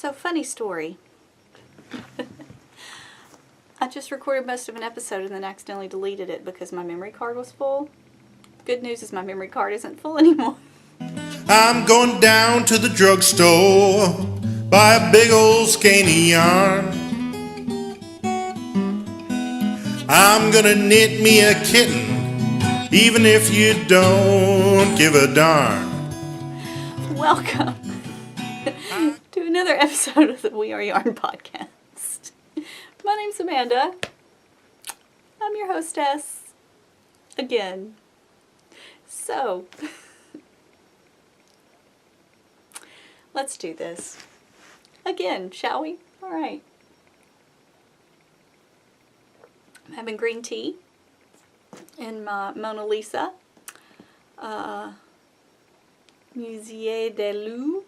So, funny story. I just recorded most of an episode and then accidentally deleted it because my memory card was full. Good news is my memory card isn't full anymore. I'm going down to the drugstore, buy a big old skeiny yarn. I'm gonna knit me a kitten, even if you don't give a darn. Welcome to another episode of the We Are Yarn podcast. My name's Amanda. I'm your hostess again. So, let's do this again, shall we? All right. I'm having green tea in my Mona Lisa Musée de Louvre.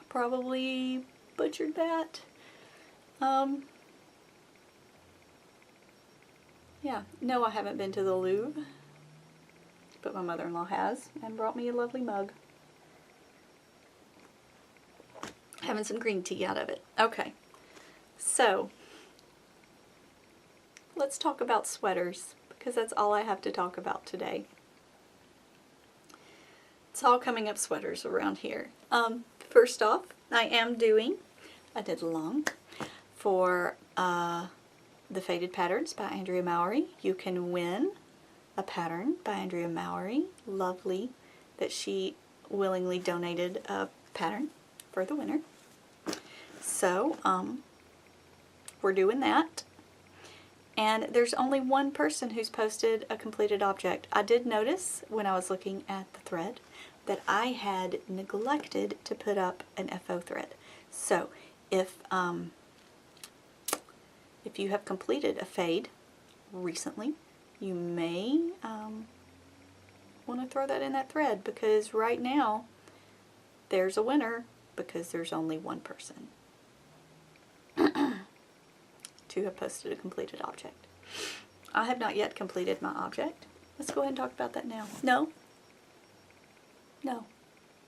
Probably butchered that. Yeah, no, I haven't been to the Louvre, but my mother-in-law has and brought me a lovely mug. Having some green tea out of it. Okay, so let's talk about sweaters because that's all I have to talk about today. It's all coming up sweaters around here. First off, I did along for the Faded Patterns by Andrea Mowry. You can win a pattern by Andrea Mowry. Lovely that she willingly donated a pattern for the winner. So, we're doing that. And there's only one person who's posted a completed object. I did notice when I was looking at the thread that I had neglected to put up an FO thread. So if you have completed a fade recently, you may want to throw that in that thread because right now there's a winner because there's only one person to have posted a completed object. I have not yet completed my object. Let's go ahead and talk about that now. No,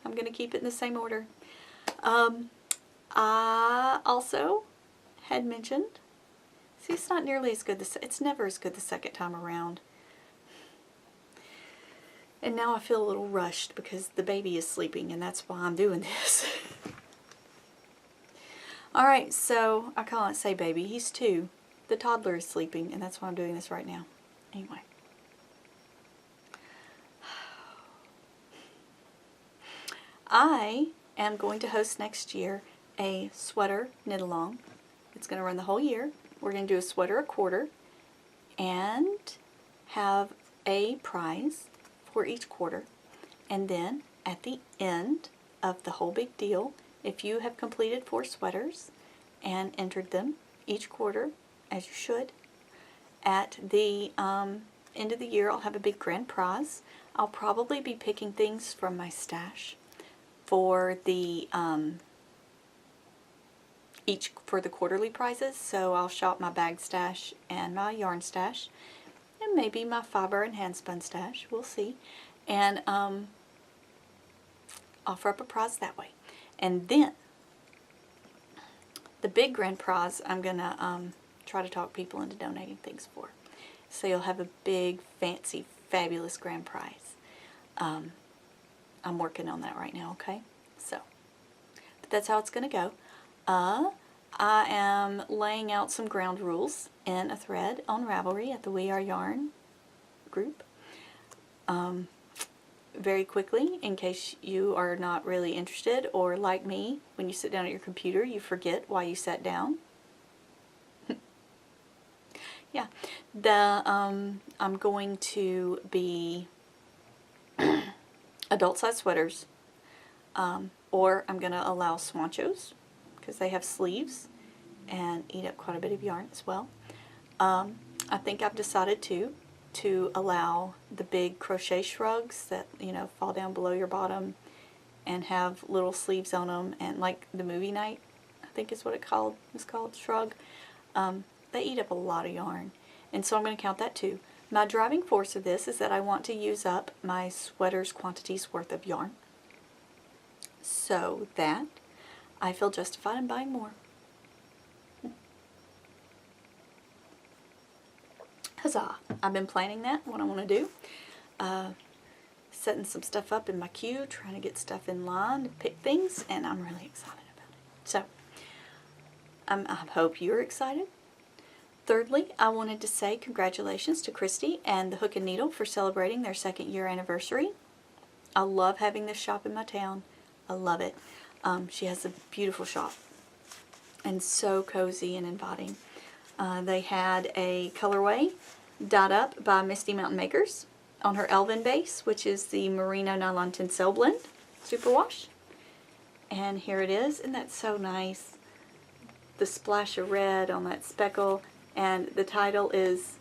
I'm going to keep it in the same order. I also had mentioned, see, it's not nearly as good, it's never as good the second time around. And now I feel a little rushed because the baby is sleeping and that's why I'm doing this. Alright, so I can't say baby, he's 2. The toddler is sleeping and that's why I'm doing this right now. Anyway. I am going to host next year a sweater knit along. It's going to run the whole year. We're going to do a sweater a quarter and have a prize for each quarter. And then at the end of the whole big deal, if you have completed 4 sweaters and entered them each quarter, as you should, at the end of the year I'll have a big grand prize. I'll probably be picking things from my stash for the for the quarterly prizes. So I'll shop my bag stash and my yarn stash and maybe my fiber and hand spun stash. We'll see. And offer up a prize that way. And then the big grand prize I'm gonna try to talk people into donating things for. So you'll have a big, fancy, fabulous grand prize. I'm working on that right now, okay? So, but that's how it's going to go. I am laying out some ground rules in a thread on Ravelry at the We Are Yarn group. Very quickly, in case you are not really interested, or like me, when you sit down at your computer, you forget why you sat down. Yeah, I'm going to be adult size sweaters, or I'm going to allow swanchos because they have sleeves and eat up quite a bit of yarn as well. I think I've decided to allow the big crochet shrugs that, you know, fall down below your bottom and have little sleeves on them, and like the movie night, I think is what it's called shrug. They eat up a lot of yarn, and so I'm going to count that too. My driving force of this is that I want to use up my sweater's quantities worth of yarn, so that I feel justified in buying more. Huzzah! I've been planning that, what I want to do. Setting some stuff up in my queue, trying to get stuff in line to pick things, and I'm really excited about it. So, I hope you're excited. Thirdly, I wanted to say congratulations to Christy and the Hook and Needle for celebrating their 2nd year anniversary. I love having this shop in my town. I love it. She has a beautiful shop and so cozy and inviting. They had a colorway dyed up by Misty Mountain Makers on her Elvin base, which is the Merino Nylon Tencel Blend Superwash. And here it is. Isn't that so nice? The splash of red on that speckle. And the title is,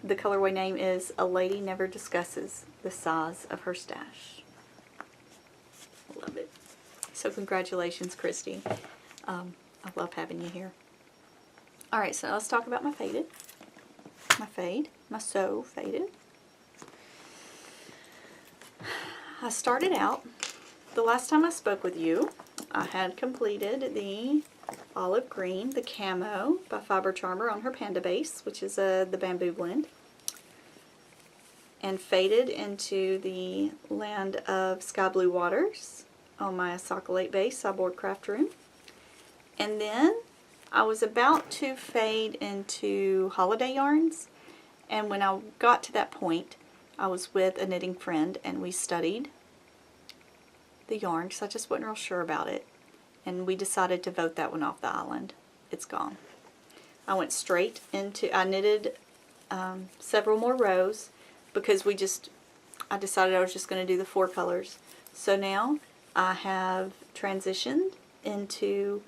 the colorway name is A Lady Never Discusses the Size of Her Stash. Love it. So congratulations, Christy. I love having you here. Alright, so let's talk about my faded. My so faded. I started out, the last time I spoke with you, I had completed the olive green, the camo by Fiber Charmer on her Panda base, which is the bamboo blend, and faded into the Land of Sky Blue Waters on my Socolate base, Cyborg Craft Room. And then I was about to fade into Holiday Yarns, and when I got to that point, I was with a knitting friend and we studied the yarn because I just wasn't real sure about it. And we decided to vote that one off the island. It's gone. I went straight into, I knitted several more rows because I decided I was just going to do the 4 colors. So now I have transitioned into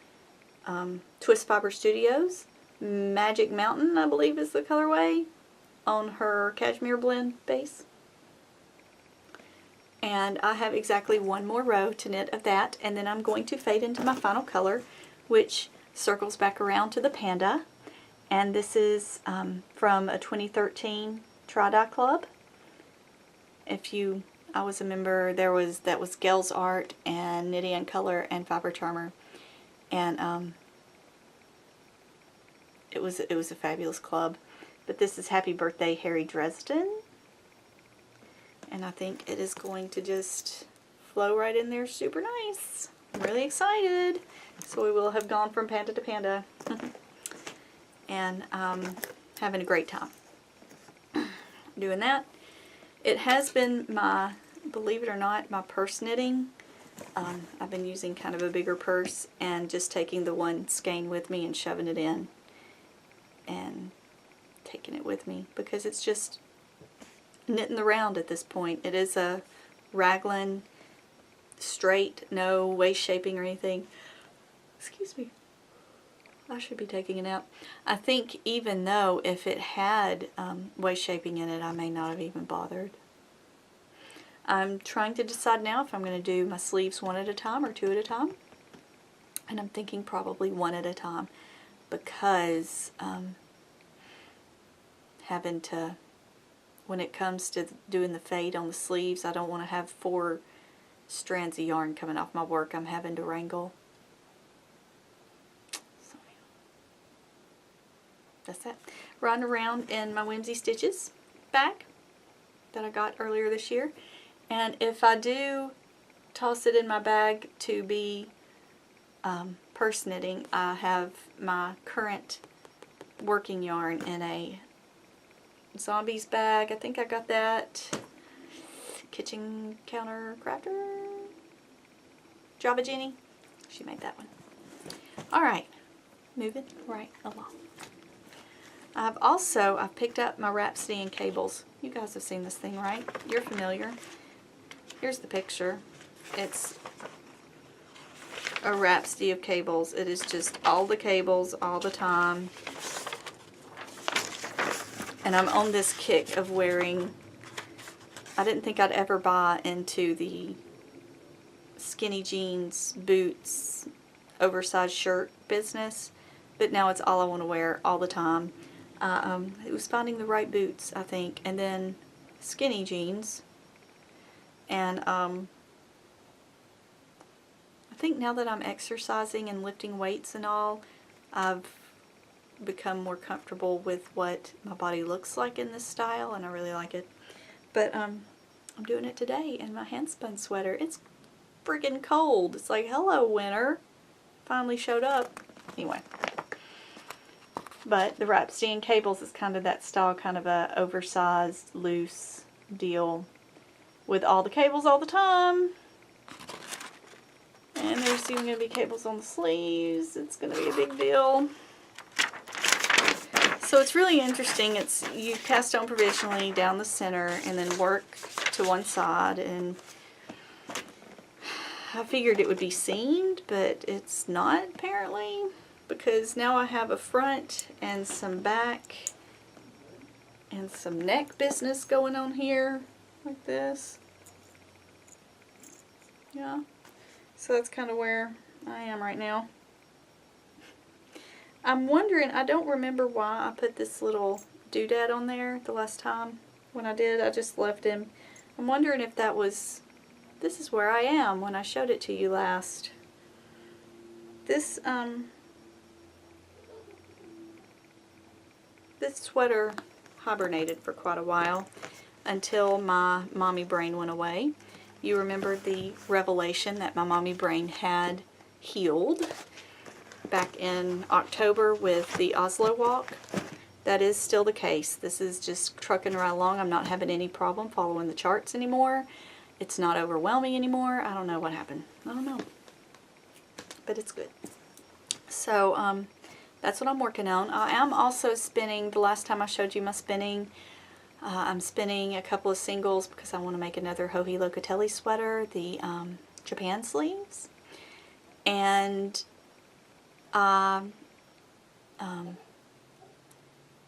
Twist Fiber Studios. Magic Mountain, I believe is the colorway, on her Cashmere Blend base. And I have exactly 1 more row to knit of that, and then I'm going to fade into my final color, which circles back around to the Panda. And this is from a 2013 Tri-Dye Club. I was a member, that was Gail's Art and Knitty and Color and Fiber Charmer, and it was a fabulous club. But this is Happy Birthday Harry Dresden. And I think it is going to just flow right in there super nice. I'm really excited. So we will have gone from Panda to Panda. And having a great time doing that. It has been my, believe it or not, my purse knitting. I've been using kind of a bigger purse and just taking the one skein with me and shoving it in. And taking it with me because it's just knitting the round at this point. It is a raglan, straight, no waist shaping or anything. Excuse me. I should be taking it out. I think even though if it had waist shaping in it, I may not have even bothered. I'm trying to decide now if I'm going to do my sleeves 1 at a time or 2 at a time. And I'm thinking probably 1 at a time because having to, when it comes to doing the fade on the sleeves, I don't want to have 4 strands of yarn coming off my work I'm having to wrangle. So that's that. Riding around in my Whimsy Stitches bag that I got earlier this year. And if I do toss it in my bag to be purse knitting, I have my current working yarn in a Zombies bag. I think I got that kitchen counter crafter. Java Jenny. She made that one. Alright. Moving right along. I've picked up my Rhapsody and cables. You guys have seen this thing, right? You're familiar. Here's the picture. It's a Rhapsody of cables. It is just all the cables all the time. And I'm on this kick of wearing, I didn't think I'd ever buy into the skinny jeans, boots, oversized shirt business, but now it's all I want to wear all the time. It was finding the right boots, I think, and then skinny jeans, and I think now that I'm exercising and lifting weights and all, I've become more comfortable with what my body looks like in this style, and I really like it. But I'm doing it today in my handspun sweater. It's friggin' cold. It's like, hello, winter. Finally showed up. Anyway. But the wrap stand cables is kind of that style, kind of a oversized, loose deal with all the cables all the time. And there's even going to be cables on the sleeves. It's going to be a big deal. So it's really interesting. You cast on provisionally down the center and then work to one side, and I figured it would be seamed, but it's not apparently, because now I have a front and some back and some neck business going on here like this. Yeah, so that's kind of where I am right now. I'm wondering, I don't remember why I put this little doodad on there the last time. When I did, I just left him. I'm wondering if that was, this is where I am when I showed it to you last. This sweater hibernated for quite a while until my mommy brain went away. You remember the revelation that my mommy brain had healed back in October with the Oslo walk. That is still the case. This is just trucking right along. I'm not having any problem following the charts anymore. It's not overwhelming anymore. I don't know what happened. I don't know. But it's good. So that's what I'm working on. I am also spinning, the last time I showed you my spinning, I'm spinning a couple of singles because I want to make another Joji Locatelli sweater, the Japan sleeves. And I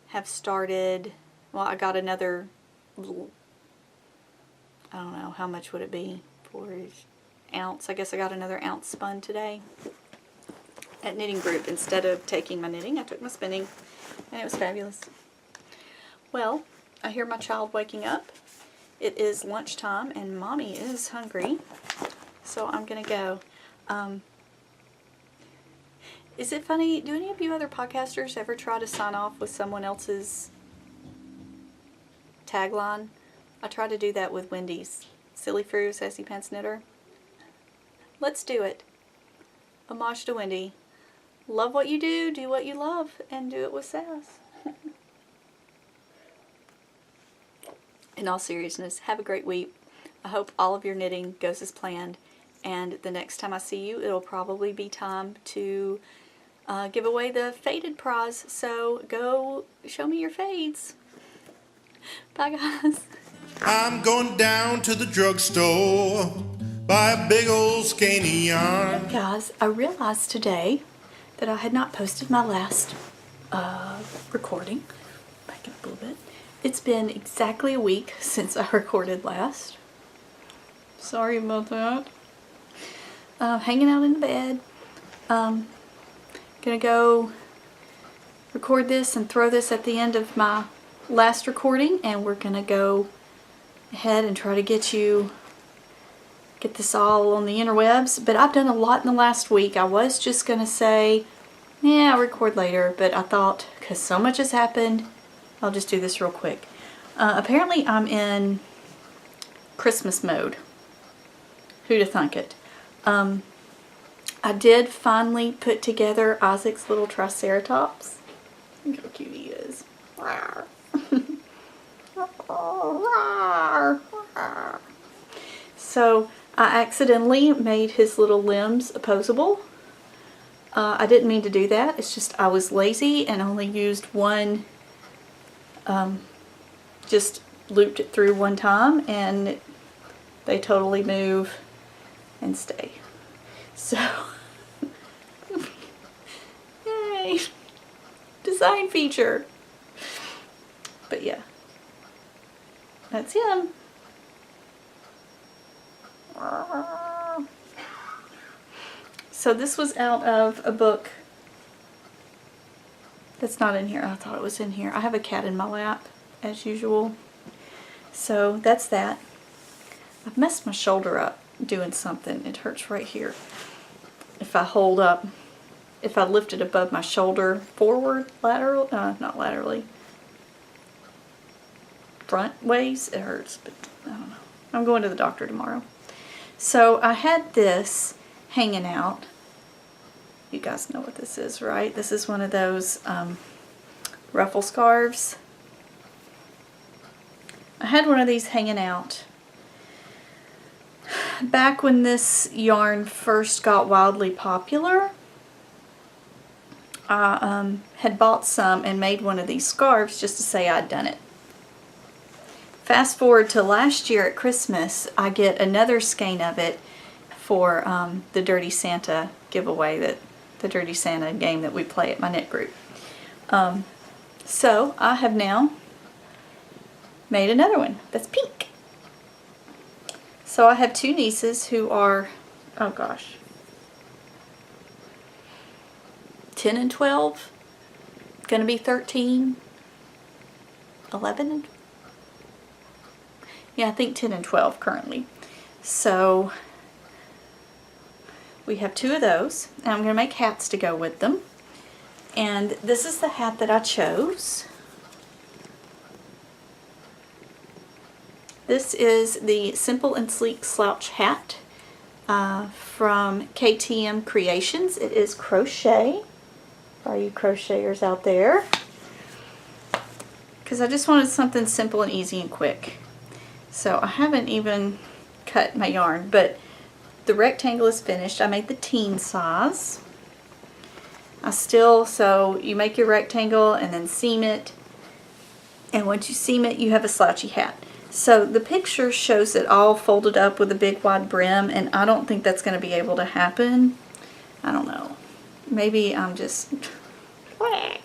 have started, well, I got another little, I don't know, how much would it be for an ounce? I guess I got another ounce spun today at Knitting Group. Instead of taking my knitting, I took my spinning, and it was fabulous. Well, I hear my child waking up. It is lunchtime, and Mommy is hungry, so I'm going to go. Is it funny, do any of you other podcasters ever try to sign off with someone else's tagline? I try to do that with Wendy's. Silly Frou, Sassy Pants Knitter. Let's do it. Homage to Wendy. Love what you do what you love, and do it with sass. In all seriousness, have a great week. I hope all of your knitting goes as planned, and the next time I see you, it'll probably be time to give away the faded prize, so go show me your fades. Bye, guys. I'm going down to the drugstore, buy a big old skeiny yarn. Hey guys, I realized today that I had not posted my last recording. Back up a little bit. It's been exactly a week since I recorded last. Sorry about that. Hanging out in the bed. Gonna go record this and throw this at the end of my last recording, and we're gonna go ahead and try to get this all on the interwebs. But I've done a lot in the last week. I was just gonna say, yeah, I'll record later, but I thought, because so much has happened, I'll just do this real quick. Apparently I'm in Christmas mode. Who'd have thunk it? I did finally put together Isaac's little Triceratops. Look how cute he is. So I accidentally made his little limbs opposable. I didn't mean to do that. It's just I was lazy and only used one, just looped it through one time, and they totally move and stay. So, yay, design feature. But yeah, that's him. So this was out of a book that's not in here. I thought it was in here. I have a cat in my lap, as usual. So that's that. I've messed my shoulder up doing something. It hurts right here. if I hold up, if I lift it above my shoulder forward, lateral, not laterally, front ways, it hurts, but I don't know. I'm going to the doctor tomorrow. So I had this hanging out. You guys know what this is, right? This is one of those ruffle scarves. I had one of these hanging out back when this yarn first got wildly popular. I had bought some and made one of these scarves just to say I'd done it. Fast forward to last year at Christmas, I get another skein of it for the Dirty Santa giveaway, that the Dirty Santa game that we play at my knit group. So I have now made another one that's pink. So I have two nieces who are, oh gosh, 10 and 12, gonna be 13, 11 and, yeah, I think 10 and 12 currently. So we have two of those, and I'm gonna make hats to go with them. And this is the hat that I chose. This is the Simple and Sleek Slouch Hat from KTM Creations. It is crochet, for all you crocheters out there, because I just wanted something simple and easy and quick. So I haven't even cut my yarn, but the rectangle is finished. I made the teen size. So you make your rectangle and then seam it, and once you seam it, you have a slouchy hat. So the picture shows it all folded up with a big wide brim, and I don't think that's going to be able to happen. I don't know. Maybe I'm just... I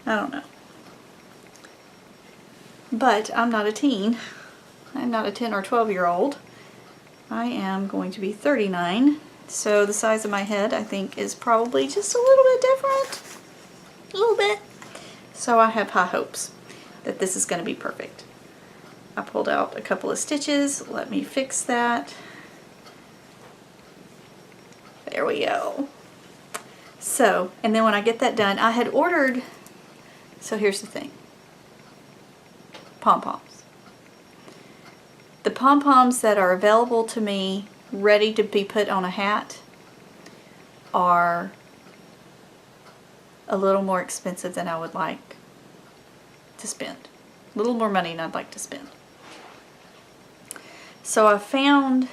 don't know. But I'm not a teen. I'm not a 10 or 12-year-old. I am going to be 39. So the size of my head, I think, is probably just a little bit different. A little bit. So I have high hopes that this is going to be perfect. I pulled out a couple of stitches. Let me fix that. There we go. So, and then when I get that done, I had ordered, so here's the thing. Pom-poms. The pom-poms that are available to me ready to be put on a hat are a little more expensive than I would like to spend. A little more money than I'd like to spend. So I found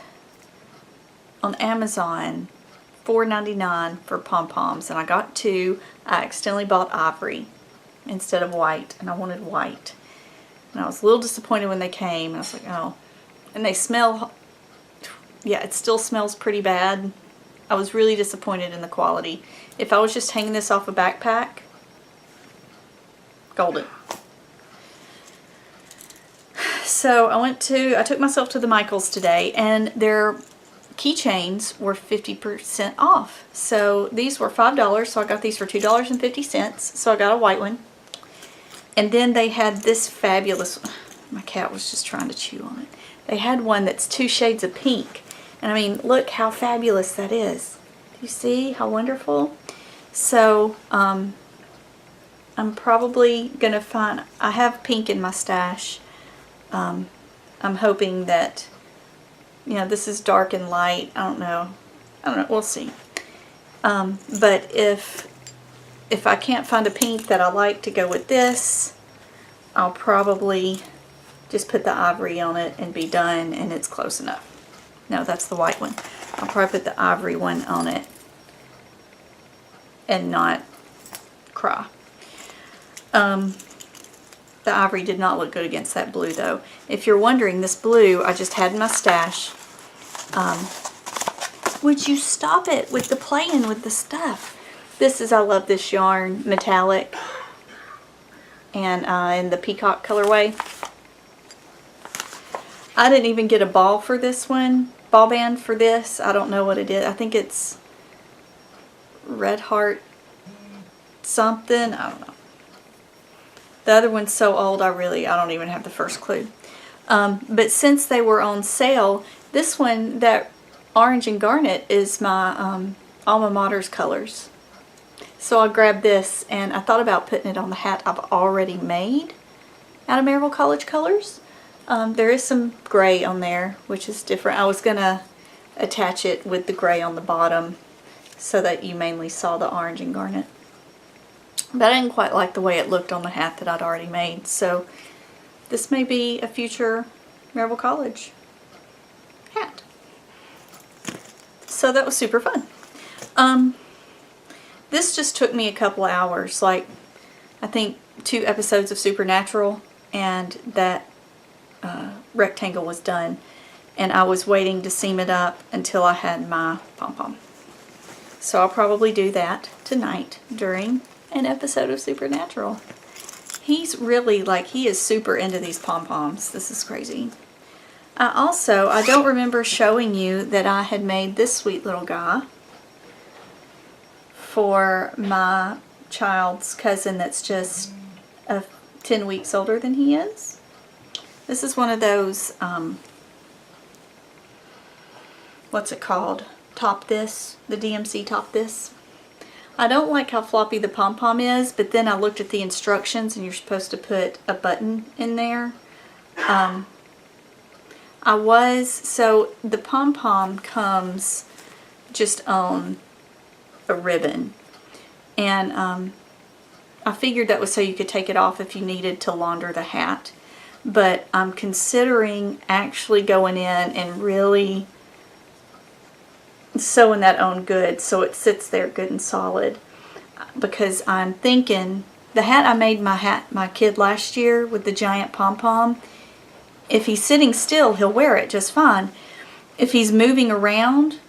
on Amazon $4.99 for pom-poms, and I got two. I accidentally bought ivory instead of white, and I wanted white. And I was a little disappointed when they came, and I was like, oh. And they smell, yeah, it still smells pretty bad. I was really disappointed in the quality. If I was just hanging this off a backpack, golden. So I took myself to the Michaels today, and their keychains were 50% off. So these were $5, so I got these for $2.50. So I got a white one. And then they had this fabulous, my cat was just trying to chew on it. They had one that's 2 shades of pink. And I mean, look how fabulous that is. Do you see how wonderful? So I'm probably going to find, I have pink in my stash. I'm hoping that, you know, this is dark and light. I don't know. We'll see. But if I can't find a pink that I like to go with this, I'll probably just put the ivory on it and be done, and it's close enough. No, that's the white one. I'll probably put the ivory one on it and not cry. The ivory did not look good against that blue, though. If you're wondering, this blue I just had in my stash. Would you stop it with the playing with the stuff? This is, I love this yarn, metallic, and in the peacock colorway. I didn't even get a ball for this one, ball band for this. I don't know what it is. I think it's Red Heart something. I don't know. The other one's so old, I don't even have the first clue. But since they were on sale, this one that orange and garnet is my alma mater's colors. So I grabbed this, and I thought about putting it on the hat I've already made out of Maryville College colors. There is some gray on there, which is different. I was going to attach it with the gray on the bottom so that you mainly saw the orange and garnet. But I didn't quite like the way it looked on the hat that I'd already made. So this may be a future Maryville College hat. So that was super fun. This just took me a couple hours, like I think 2 episodes of Supernatural, and that rectangle was done, and I was waiting to seam it up until I had my pom-pom. So I'll probably do that tonight during an episode of Supernatural. He's really, like, he is super into these pom-poms. This is crazy. I don't remember showing you that I had made this sweet little guy for my child's cousin that's just 10 weeks older than he is. This is one of those, what's it called? Top This, the DMC Top This. I don't like how floppy the pom-pom is, but then I looked at the instructions and you're supposed to put a button in there. So the pom-pom comes just on a ribbon, and I figured that was so you could take it off if you needed to launder the hat, but I'm considering actually going in and really sewing that on good so it sits there good and solid, because I'm thinking the hat I made my kid last year with the giant pom-pom, if he's sitting still he'll wear it just fine. If he's moving around,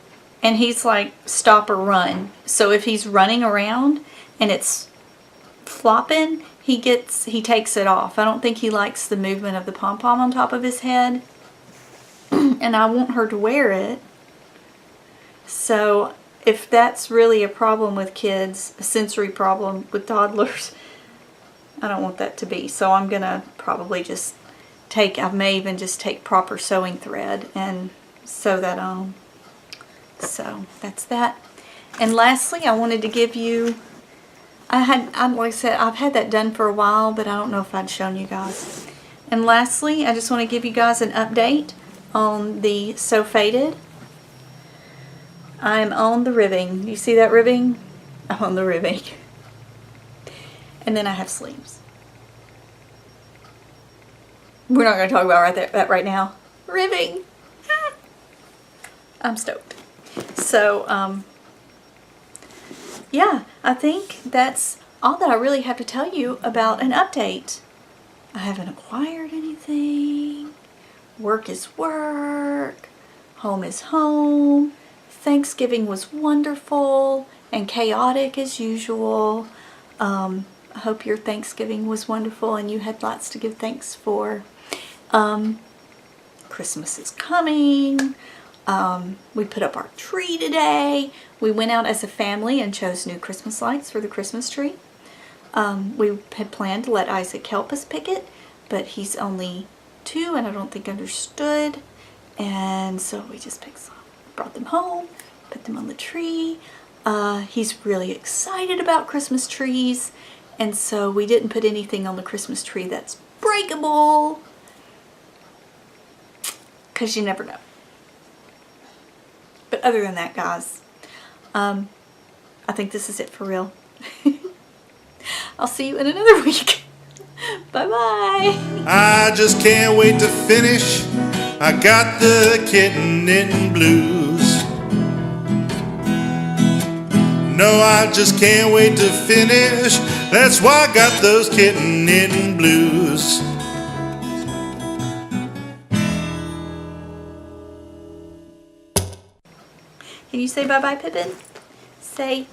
and he's like stop or run, so if he's running around and it's flopping, he takes it off. I don't think he likes the movement of the pom-pom on top of his head, and I want her to wear it. So if that's really a problem with kids, a sensory problem with toddlers, I don't want that to be. So I'm gonna probably just I may even just take proper sewing thread and sew that on. So that's that. And lastly, I wanted to give you, like I said, I've had that done for a while, but I don't know if I'd shown you guys. And lastly, I just want to give you guys an update on the Sew Faded. I'm on the ribbing. You see that ribbing? I'm on the ribbing. And then I have sleeves. We're not going to talk about that right now. Ribbing. I'm stoked. So, yeah, I think that's all that I really have to tell you about an update. I haven't acquired anything. Work is work. Home is home. Thanksgiving was wonderful and chaotic as usual. I hope your Thanksgiving was wonderful and you had lots to give thanks for. Christmas is coming. We put up our tree today. We went out as a family and chose new Christmas lights for the Christmas tree. We had planned to let Isaac help us pick it, but he's only 2 and I don't think understood. And so we just picked some, brought them home, put them on the tree. He's really excited about Christmas trees, and so we didn't put anything on the Christmas tree that's breakable, because you never know. But other than that, guys, I think this is it for real. I'll see you in another week. Bye-bye. I just can't wait to finish. I got the kitten knitting blues. No, I just can't wait to finish. That's why I got those kitten knitting blues. Can you say bye-bye, Pippin? Say